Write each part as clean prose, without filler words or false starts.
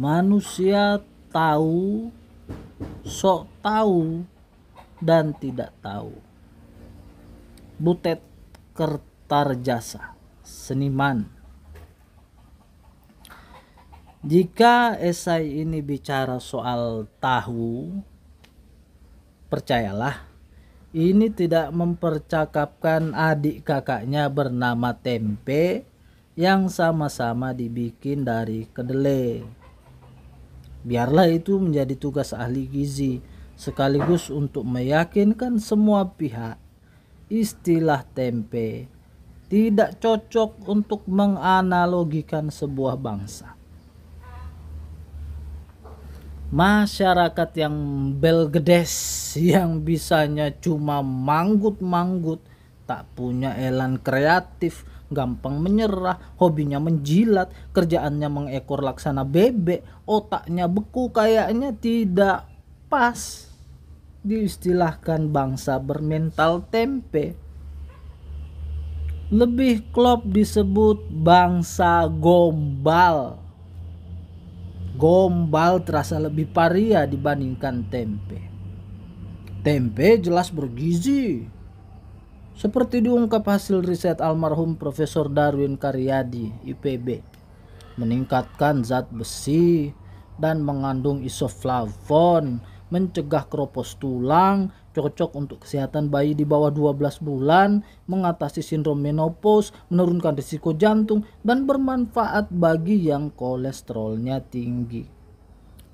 Manusia tahu, sok tahu, dan tidak tahu. Butet Kertarjasa, seniman. Jika esai ini bicara soal tahu, percayalah, ini tidak mempercakapkan adik kakaknya bernama tempe yang sama-sama dibikin dari kedelai. Biarlah itu menjadi tugas ahli gizi, sekaligus untuk meyakinkan semua pihak istilah tempe tidak cocok untuk menganalogikan sebuah bangsa. Masyarakat yang belgedes, yang bisanya cuma manggut-manggut, tak punya elan kreatif, gampang menyerah, hobinya menjilat, kerjaannya mengekor laksana bebek, otaknya beku, kayaknya tidak pas diistilahkan bangsa bermental tempe. Lebih klop disebut bangsa gombal. Gombal terasa lebih paria dibandingkan tempe. Tempe jelas bergizi, seperti diungkap hasil riset almarhum Profesor Darwin Karyadi, IPB, meningkatkan zat besi dan mengandung isoflavon, mencegah keropos tulang, cocok untuk kesehatan bayi di bawah 12 bulan, mengatasi sindrom menopause, menurunkan risiko jantung, dan bermanfaat bagi yang kolesterolnya tinggi.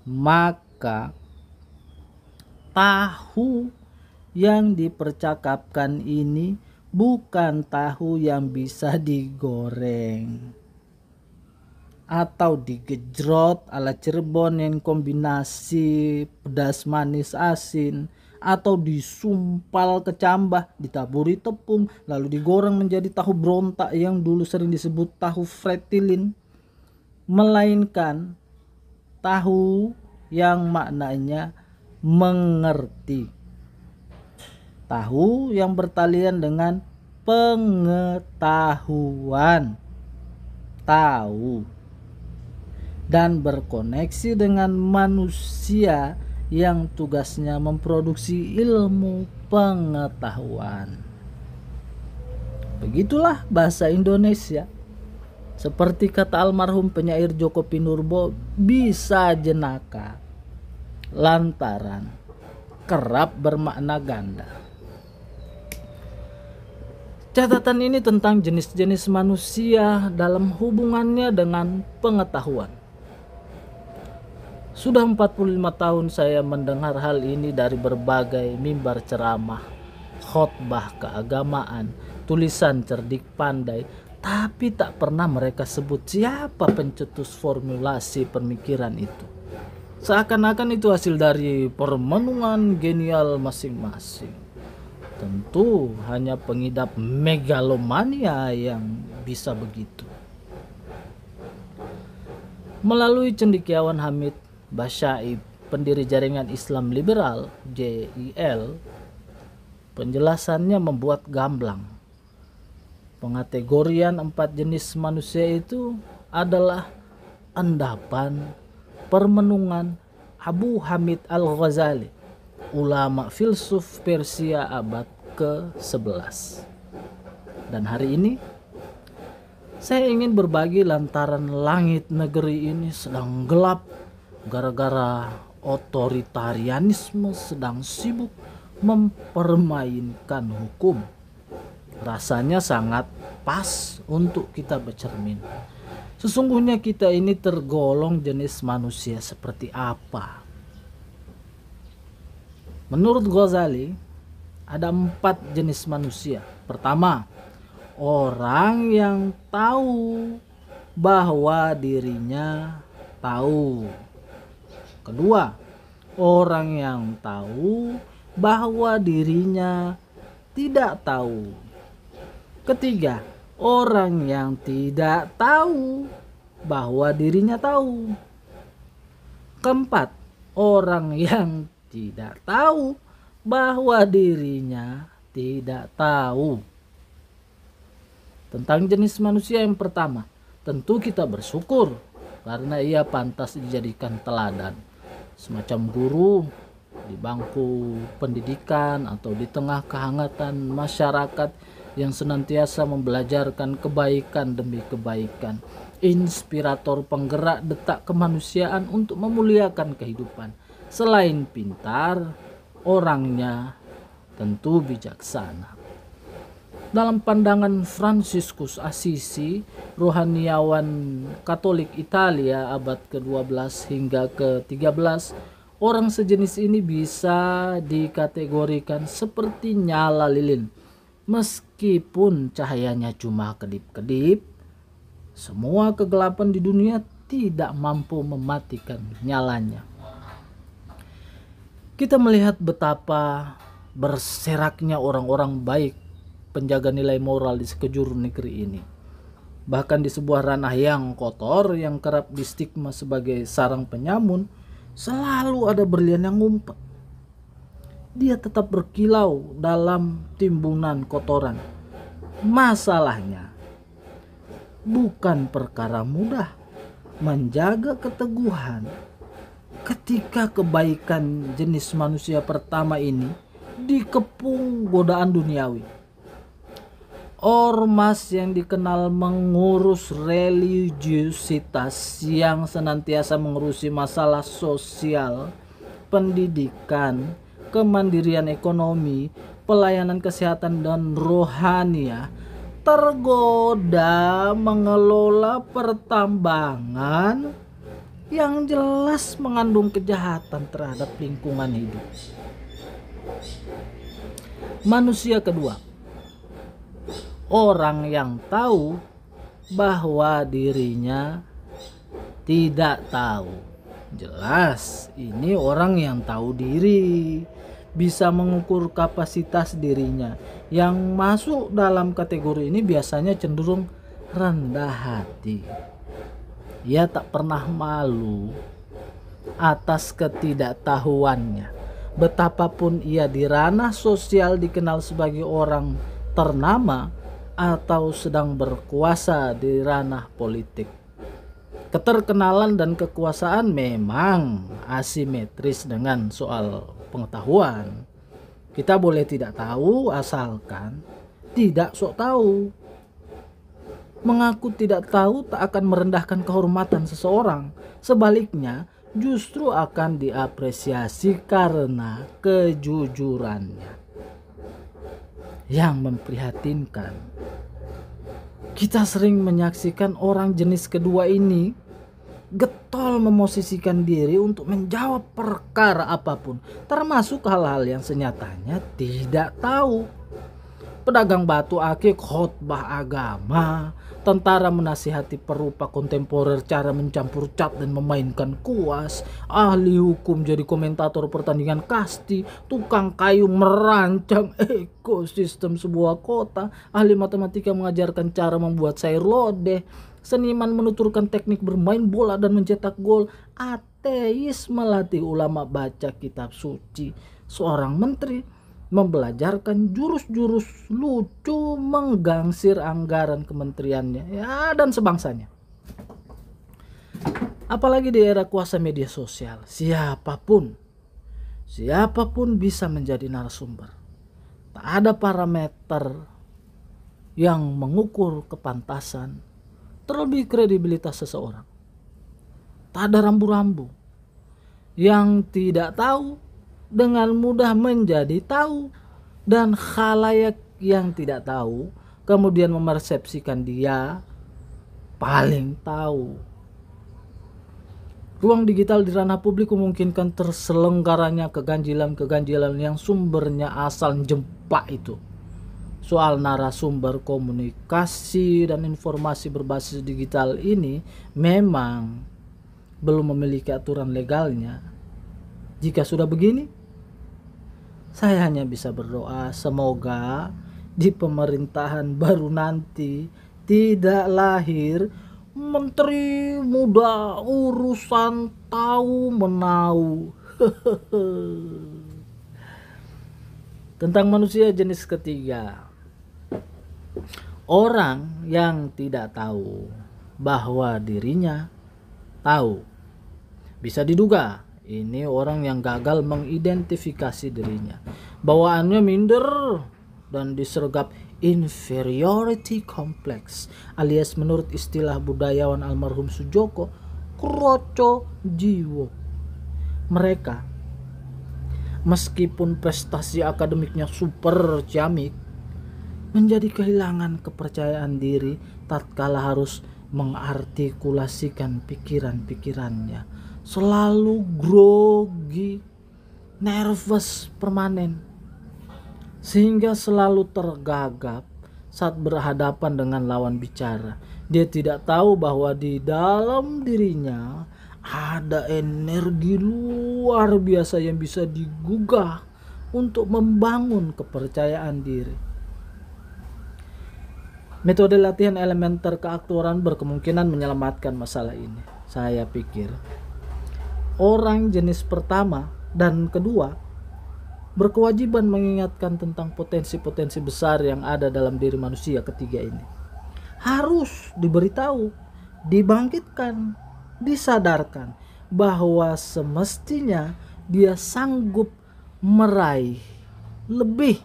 Maka tahu yang dipercakapkan ini bukan tahu yang bisa digoreng atau digejrot ala Cirebon yang kombinasi pedas manis asin, atau disumpal kecambah ditaburi tepung lalu digoreng menjadi tahu berontak yang dulu sering disebut tahu fretilin, melainkan tahu yang maknanya mengerti. Tahu yang bertalian dengan pengetahuan, tahu, dan berkoneksi dengan manusia yang tugasnya memproduksi ilmu pengetahuan. Begitulah bahasa Indonesia. Seperti kata almarhum penyair Joko Pinurbo, bisa jenaka lantaran kerap bermakna ganda. Catatan ini tentang jenis-jenis manusia dalam hubungannya dengan pengetahuan. Sudah 45 tahun saya mendengar hal ini dari berbagai mimbar ceramah, khotbah keagamaan, tulisan cerdik pandai, tapi tak pernah mereka sebut siapa pencetus formulasi pemikiran itu. Seakan-akan itu hasil dari permenungan genial masing-masing. Tentu hanya pengidap megalomania yang bisa begitu. Melalui cendekiawan Hamid Basyaib, pendiri jaringan Islam Liberal JIL, penjelasannya membuat gamblang. Pengategorian 4 jenis manusia itu adalah endapan permenungan Abu Hamid Al-Ghazali, ulama filsuf Persia abad ke-11. Dan hari ini saya ingin berbagi lantaran langit negeri ini sedang gelap gara-gara otoritarianisme sedang sibuk mempermainkan hukum. Rasanya sangat pas untuk kita bercermin. Sesungguhnya kita ini tergolong jenis manusia seperti apa? Menurut Ghazali, ada 4 jenis manusia. Pertama, orang yang tahu bahwa dirinya tahu. Kedua, orang yang tahu bahwa dirinya tidak tahu. Ketiga, orang yang tidak tahu bahwa dirinya tahu. Keempat, orang yang tidak tahu bahwa dirinya tidak tahu. Tentang jenis manusia yang pertama, tentu kita bersyukur karena ia pantas dijadikan teladan, semacam guru di bangku pendidikan atau di tengah kehangatan masyarakat yang senantiasa membelajarkan kebaikan demi kebaikan, inspirator penggerak detak kemanusiaan untuk memuliakan kehidupan. Selain pintar, orangnya tentu bijaksana. Dalam pandangan Fransiskus Assisi, rohaniawan Katolik Italia abad ke-12 hingga ke-13, orang sejenis ini bisa dikategorikan seperti nyala lilin. Meskipun cahayanya cuma kedip-kedip, semua kegelapan di dunia tidak mampu mematikan nyalanya. Kita melihat betapa berseraknya orang-orang baik, penjaga nilai moral di sekejur negeri ini. Bahkan di sebuah ranah yang kotor yang kerap distigma sebagai sarang penyamun, selalu ada berlian yang ngumpet. Dia tetap berkilau dalam timbunan kotoran. Masalahnya, bukan perkara mudah menjaga keteguhan ketika kebaikan jenis manusia pertama ini dikepung godaan duniawi. Ormas yang dikenal mengurus religiusitas, yang senantiasa mengurusi masalah sosial, pendidikan, kemandirian ekonomi, pelayanan kesehatan dan rohania, tergoda mengelola pertambangan yang jelas mengandung kejahatan terhadap lingkungan hidup. Manusia kedua, orang yang tahu bahwa dirinya tidak tahu. Jelas ini orang yang tahu diri, bisa mengukur kapasitas dirinya. Yang masuk dalam kategori ini biasanya cenderung rendah hati. Ia tak pernah malu atas ketidaktahuannya. Betapapun ia di ranah sosial dikenal sebagai orang ternama atau sedang berkuasa di ranah politik. Keterkenalan dan kekuasaan memang asimetris dengan soal pengetahuan. Kita boleh tidak tahu asalkan tidak sok tahu. Mengaku tidak tahu tak akan merendahkan kehormatan seseorang. Sebaliknya, justru akan diapresiasi karena kejujurannya. Yang memprihatinkan, kita sering menyaksikan orang jenis kedua ini getol memosisikan diri untuk menjawab perkara apapun, termasuk hal-hal yang senyatanya tidak tahu. Pedagang batu akik khotbah agama, tentara menasihati perupa kontemporer cara mencampur cat dan memainkan kuas, ahli hukum jadi komentator pertandingan kasti, tukang kayu merancang ekosistem sebuah kota, ahli matematika mengajarkan cara membuat sayur lodeh, seniman menuturkan teknik bermain bola dan mencetak gol, ateis melatih ulama baca kitab suci, seorang menteri membelajarkan jurus-jurus lucu menggangsir anggaran kementeriannya, ya, dan sebangsanya. Apalagi di era kuasa media sosial, siapapun bisa menjadi narasumber. Tak ada parameter yang mengukur kepantasan, terlebih kredibilitas seseorang. Tak ada rambu-rambu. Yang tidak tahu dengan mudah menjadi tahu, dan khalayak yang tidak tahu kemudian memersepsikan dia paling tahu. Ruang digital di ranah publik memungkinkan terselenggaranya keganjilan-keganjilan yang sumbernya asal jempak itu. Soal narasumber komunikasi dan informasi berbasis digital ini memang belum memiliki aturan legalnya. Jika sudah begini, saya hanya bisa berdoa semoga di pemerintahan baru nanti tidak lahir menteri muda urusan tahu menau. Tentang manusia jenis ketiga, orang yang tidak tahu bahwa dirinya tahu. Bisa diduga ini orang yang gagal mengidentifikasi dirinya. Bawaannya minder dan disergap inferiority complex, alias menurut istilah budayawan almarhum Sujoko, kroco jiwo. Mereka meskipun prestasi akademiknya super ciamik, menjadi kehilangan kepercayaan diri tatkala harus mengartikulasikan pikiran-pikirannya. Selalu grogi, nervous permanen, sehingga selalu tergagap saat berhadapan dengan lawan bicara. Dia tidak tahu bahwa di dalam dirinya ada energi luar biasa yang bisa digugah untuk membangun kepercayaan diri. Metode latihan elementer keaktoran berkemungkinan menyelamatkan masalah ini. Saya pikir orang jenis pertama dan kedua berkewajiban mengingatkan tentang potensi-potensi besar yang ada dalam diri manusia ketiga ini. Harus diberitahu, dibangkitkan, disadarkan bahwa semestinya dia sanggup meraih lebih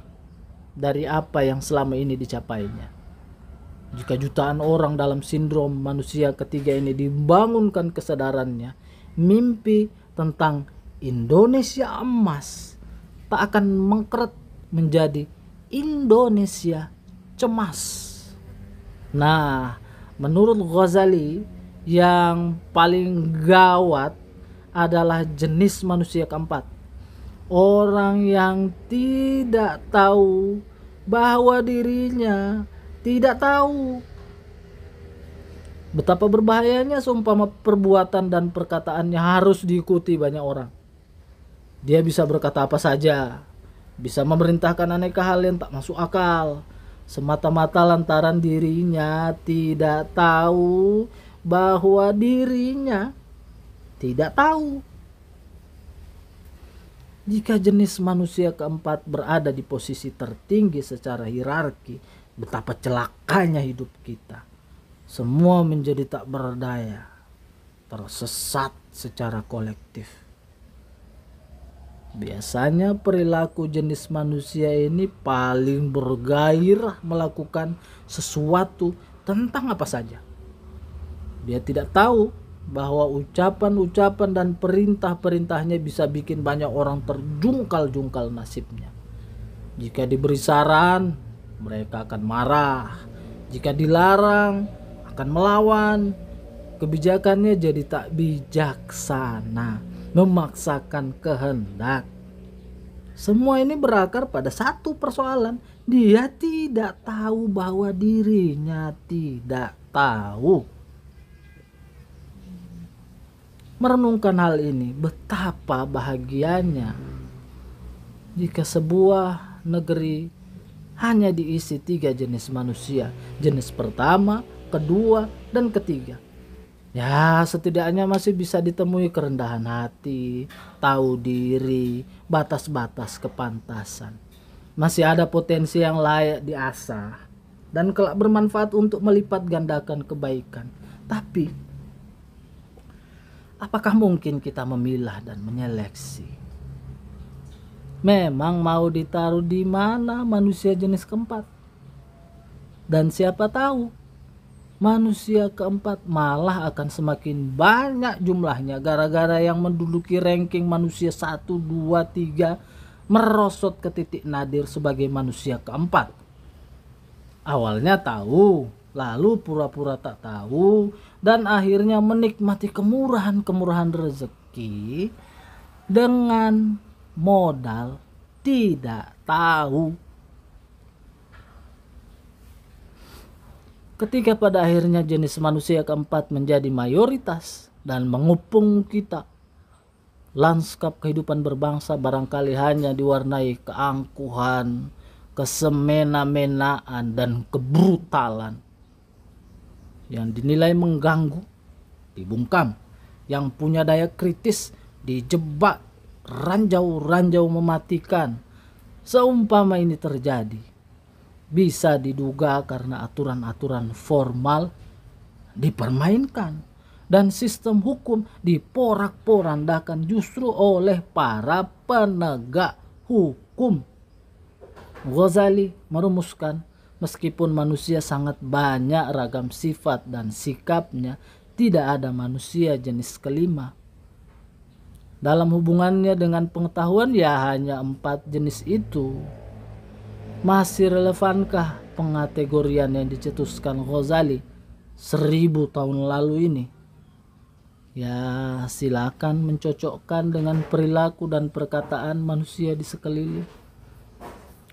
dari apa yang selama ini dicapainya. Jika jutaan orang dalam sindrom manusia ketiga ini dibangunkan kesadarannya, mimpi tentang Indonesia emas tak akan mengkeret menjadi Indonesia cemas. Nah, menurut Ghazali, yang paling gawat adalah jenis manusia keempat. Orang yang tidak tahu bahwa dirinya tidak tahu. Betapa berbahayanya seumpama perbuatan dan perkataannya harus diikuti banyak orang. Dia bisa berkata apa saja, bisa memerintahkan aneka hal yang tak masuk akal, semata-mata lantaran dirinya tidak tahu bahwa dirinya tidak tahu. Jika jenis manusia keempat berada di posisi tertinggi secara hierarki, betapa celakanya hidup kita. Semua menjadi tak berdaya, tersesat secara kolektif. Biasanya perilaku jenis manusia ini paling bergairah melakukan sesuatu tentang apa saja. Dia tidak tahu bahwa ucapan-ucapan dan perintah-perintahnya bisa bikin banyak orang terjungkal-jungkal nasibnya. Jika diberi saran, mereka akan marah. Jika dilarang, akan melawan. Kebijakannya jadi tak bijaksana, memaksakan kehendak. Semua ini berakar pada satu persoalan. Dia tidak tahu bahwa dirinya tidak tahu. Merenungkan hal ini, betapa bahagianya jika sebuah negeri hanya diisi 3 jenis manusia. Jenis pertama, kedua, dan ketiga. Ya, setidaknya masih bisa ditemui kerendahan hati, tahu diri, batas-batas kepantasan. Masih ada potensi yang layak diasah dan kelak bermanfaat untuk melipat gandakan kebaikan. Tapi apakah mungkin kita memilah dan menyeleksi? Memang mau ditaruh di mana manusia jenis keempat? Dan siapa tahu manusia keempat malah akan semakin banyak jumlahnya gara-gara yang menduduki ranking manusia 1, 2, 3 merosot ke titik nadir sebagai manusia keempat. Awalnya tahu, lalu pura-pura tak tahu, dan akhirnya menikmati kemurahan-kemurahan rezeki dengan modal tidak tahu. Ketika pada akhirnya jenis manusia keempat menjadi mayoritas dan mengepung kita, lanskap kehidupan berbangsa barangkali hanya diwarnai keangkuhan, kesemena-menaan, dan kebrutalan yang dinilai mengganggu, dibungkam. Yang punya daya kritis dijebak, ranjau-ranjau mematikan. Seumpama ini terjadi, bisa diduga karena aturan-aturan formal dipermainkan dan sistem hukum diporak-porandakan justru oleh para penegak hukum. Ghazali merumuskan, meskipun manusia sangat banyak ragam sifat dan sikapnya, tidak ada manusia jenis kelima. Dalam hubungannya dengan pengetahuan ya hanya 4 jenis itu. Masih relevankah pengategorian yang dicetuskan Ghazali 1000 tahun lalu ini? Ya silakan mencocokkan dengan perilaku dan perkataan manusia di sekeliling,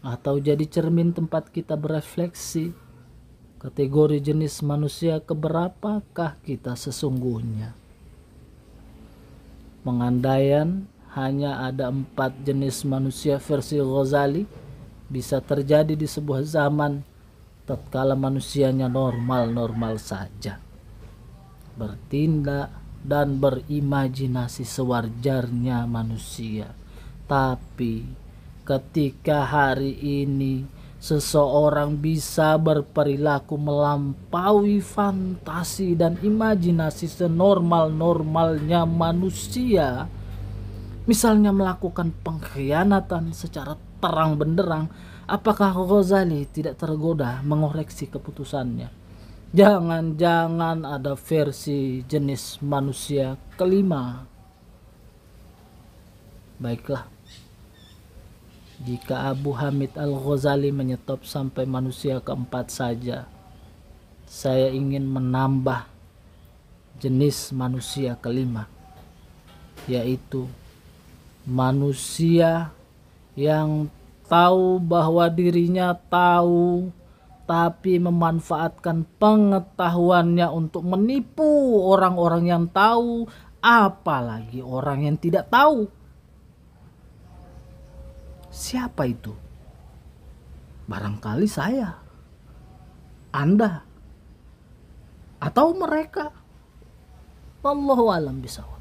atau jadi cermin tempat kita berefleksi. Kategori jenis manusia keberapakah kita sesungguhnya? Pengandaian hanya ada 4 jenis manusia versi Ghazali bisa terjadi di sebuah zaman tatkala manusianya normal-normal saja, bertindak dan berimajinasi sewajarnya manusia. Tapi ketika hari ini seseorang bisa berperilaku melampaui fantasi dan imajinasi senormal-normalnya manusia, misalnya melakukan pengkhianatan secara terang benderang, apakah Ghazali tidak tergoda mengoreksi keputusannya? Jangan-jangan ada versi jenis manusia kelima. Baiklah, jika Abu Hamid Al-Ghazali menyetop sampai manusia keempat saja, saya ingin menambah jenis manusia kelima, yaitu manusia yang tahu bahwa dirinya tahu, tapi memanfaatkan pengetahuannya untuk menipu orang-orang yang tahu, apalagi orang yang tidak tahu. Siapa itu? Barangkali saya, Anda, atau mereka. Wallahu a'lam bishawab.